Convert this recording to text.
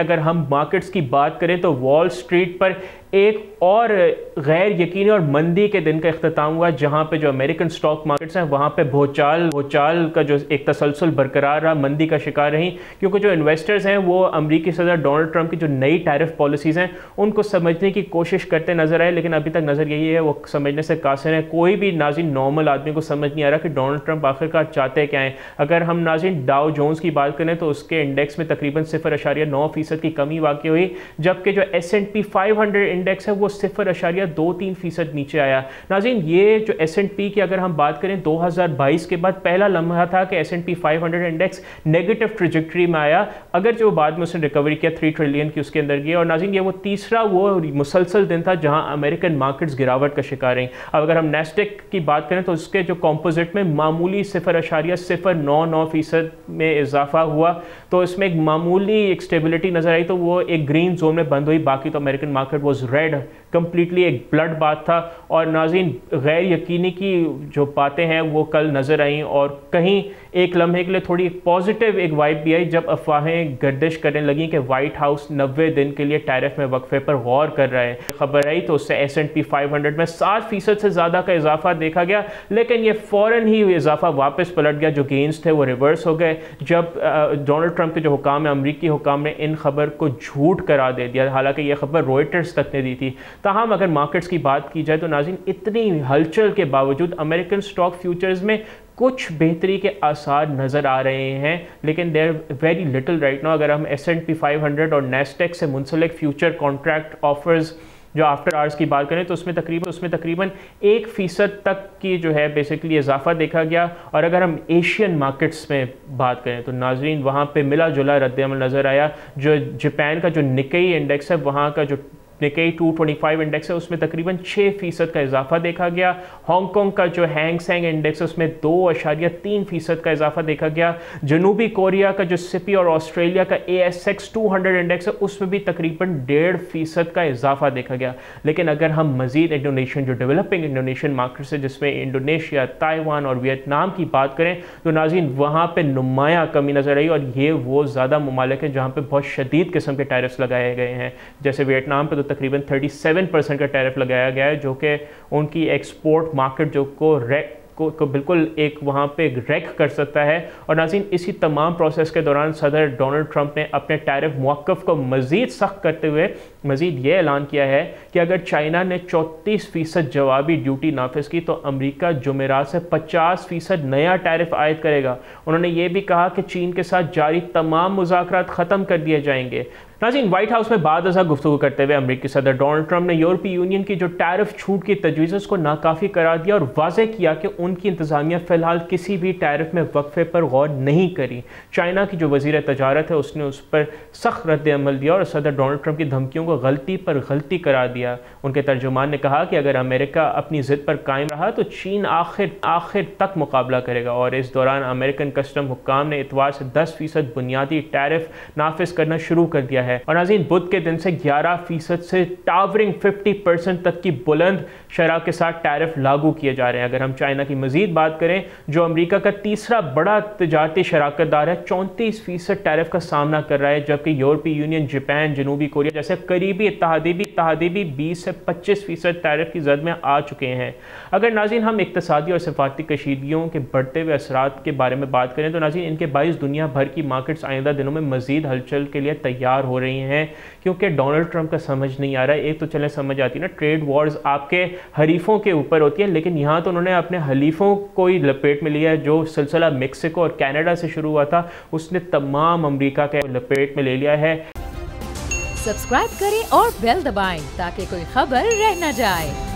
अगर हम मार्केट्स की बात करें तो वॉल स्ट्रीट पर एक और गैर यकीनी और मंदी के दिन का इख्तिताम हुआ, जहां पे जो अमेरिकन स्टॉक मार्केट्स हैं वहां पे भूचाल का जो एक तसलसल बरकरार रहा, मंदी का शिकार रही, क्योंकि जो इन्वेस्टर्स हैं वो अमेरिकी सदर डोनाल्ड ट्रंप की जो नई टैरिफ पॉलिसीज़ हैं उनको समझने की कोशिश करते नजर आए, लेकिन अभी तक नज़र यही है वो समझने से कासिर है। कोई भी नाज़रीन नॉर्मल आदमी को समझ नहीं आ रहा कि डोनाल्ड ट्रंप आखिरकार चाहते क्या हैं। अगर हम नाज़रीन डाउ जोन्स की बात करें तो उसके इंडेक्स में तकरीबन 0.9% की कमी वाक़ई हुई, जबकि जो S&P 500 इंडेक्स है वो 0.23% नीचे आया। नाज़रीन ये जो S&P की अगर हम बात करें 2022 के बाद पहला लम्हा था कि S&P 500 इंडेक्स नेगेटिव ट्रेजेक्टरी में आया, अगर जो बाद में उसने रिकवरी किया 3 ट्रिलियन की उसके अंदर गई। और नाज़रीन ये वो तीसरा वो मुसलसल दिन था जहां अमेरिकन मार्केट्स गिरावट का शिकार रही। अब अगर हम नेस्डेक की बात करें तो उसके जो कॉम्पोजिट में मामूली 0.099% में इजाफा हुआ, तो इसमें एक मामूली एक स्टेबिलिटी नजर आई, तो वो एक ग्रीन जोन में बंद हुई। बाकी तो American market was red, completely एक ब्लड बात था। और नाज़रीन गैर यकीनी की जो बातें हैं वो कल नज़र आई, और कहीं एक लम्हे के लिए थोड़ी पॉजिटिव एक वाइब भी आई जब अफवाहें गर्दिश करने लगी कि वाइट हाउस 90 दिन के लिए टैरिफ में वक्फे पर गौर कर रहा है। खबर आई तो उससे S&P 500 में 7% से ज़्यादा का इजाफा देखा गया, लेकिन ये फ़ौरन ही इजाफा वापस पलट गया। जो गेन्स थे वो रिवर्स हो गए जब डोनाल्ड ट्रंप के जो हुकाम है, अमरीकी हुकाम ने इन खबर को झूठ करार दे दिया, हालांकि ये खबर रॉयटर्स तक ने दी थी। ताहम अगर मार्केट्स की बात की जाए तो नाज़रीन इतनी हलचल के बावजूद अमेरिकन स्टॉक फ्यूचर्स में कुछ बेहतरी के आसार नज़र आ रहे हैं, लेकिन देर वेरी लिटिल राइट नाउ। अगर हम S&P 500 और नेस्डेक से मुंसलिक फ्यूचर कॉन्ट्रैक्ट ऑफर्स जो आफ्टर आवर्स की बात करें तो उसमें तकरीबन 1% तक की जो है बेसिकली इजाफा देखा गया। और अगर हम एशियन मार्केट्स में बात करें तो नाजरीन वहाँ पे मिला जुला रद्द-ए-अमल नज़र आया। जो जापान का जो निक्केई इंडेक्स है, वहाँ का जो निक्केई 225 इंडेक्स है उसमें तकरीबन 6% का इजाफा देखा गया। हांगकांग का जो हैंग सेंग इंडेक्स है उसमें 2.3% का इजाफा देखा गया। जनूबी कोरिया का जो सिपी और ऑस्ट्रेलिया का ASX 200 इंडेक्स है उसमें भी तकरीबन 1.5% का इजाफा देखा गया। लेकिन अगर हम मजीद इंडोनेशियन जो डेवलपिंग इंडोनेशियन मार्केट्स है जिसमें इंडोनेशिया, ताइवान और वियतनाम की बात करें तो नाज़रीन वहाँ पर नुमाया कमी नज़र आई, और ये वो ज़्यादा ममालिक हैं जहाँ पर बहुत शदीद किस्म के टैरिफ्स लगाए गए हैं। जैसे वियतनाम पर तकरीबन 37% का टैरिफ लगाया गया है, जो कि उनकी एक्सपोर्ट मार्केट जो को बिल्कुल एक वहाँ पे रैक कर सकता है। और नाज़रीन इसी तमाम प्रोसेस के दौरान सदर डोनाल्ड ट्रंप ने अपने टैरिफ मौक़िफ़ को मज़ीद सख्त करते हुए मज़ीद ये ऐलान किया है कि अगर चाइना ने 34% जवाबी ड्यूटी नाफिज की तो अमेरिका जुमेरात से 50% नया टैरिफ आयद करेगा। उन्होंने ये भी कहा कि चीन के साथ जारी तमाम मुज़ाकरात ख़त्म कर दिए जाएंगे। नाज़रीन व्हाइट हाउस में बाद अज़ा गुफ्तगू करते हुए अमेरिकी सदर डोनाल्ड ट्रंप ने यूरोपीय यूनियन की जो टैरिफ छूट की तजवीज़ को नाकाफ़ी करार दिया और वाज़ेह किया कि उनकी इंतज़ामिया फ़िलहाल किसी भी टैरिफ में वक्फे पर गौर नहीं करी। चाइना की जो वज़ीर तजारत है उसने उस पर सख्त रद्द-ए-अमल दिया और सदर डोनाल्ड ट्रंप की धमकियों को गलती पर गलती करार दिया। उनके तर्जुमान ने कहा कि अगर अमेरिका अपनी ज़िद पर कायम रहा तो चीन आखिर तक मुकाबला करेगा। और इस दौरान अमेरिकन कस्टम हुक्काम ने इतवार से 10% बुनियादी टैरिफ नाफिज करना शुरू कर दिया है। और नाज़रीन बुध के दिन से 11% से टावरिंग 50% तक की बुलंद शरह के साथ टैरिफ लागू किए जा रहे हैं। अगर हम चाइना की मजीद बात करें जो अमेरिका का तीसरा बड़ा तजारती शराकतदार है, 34% टैरिफ का सामना कर रहा है, जबकि यूरोपीय यूनियन, जापान, जनूबी कोरिया जैसे करीबी इत्तेहादी भी 20 से 25% टैरिफ की जद में आ चुके हैं। अगर नाज़रीन हम इक्तसादी और सिफारती कशीदगियों के बढ़ते हुए असरात के बारे में बात करें तो नाज़रीन इनके बाइस दुनिया भर की मार्केट्स आइंदा दिनों में मजीद हलचल के लिए तैयार हो रही हैं, क्योंकि डोनाल्ड ट्रंप का समझ नहीं आ रहा है। एक तो चले समझ आती है ना, ट्रेड वॉर्स आपके हरीफों के ऊपर होती है, लेकिन यहाँ तो उन्होंने अपने हलीफों को ही लपेट में लिया है। जो सिलसिला मेक्सिको और कनाडा से शुरू हुआ था उसने तमाम अमेरिका के लपेट में ले लिया है। सब्सक्राइब करें और बेल दबाएं ताकि कोई खबर रह न जाए।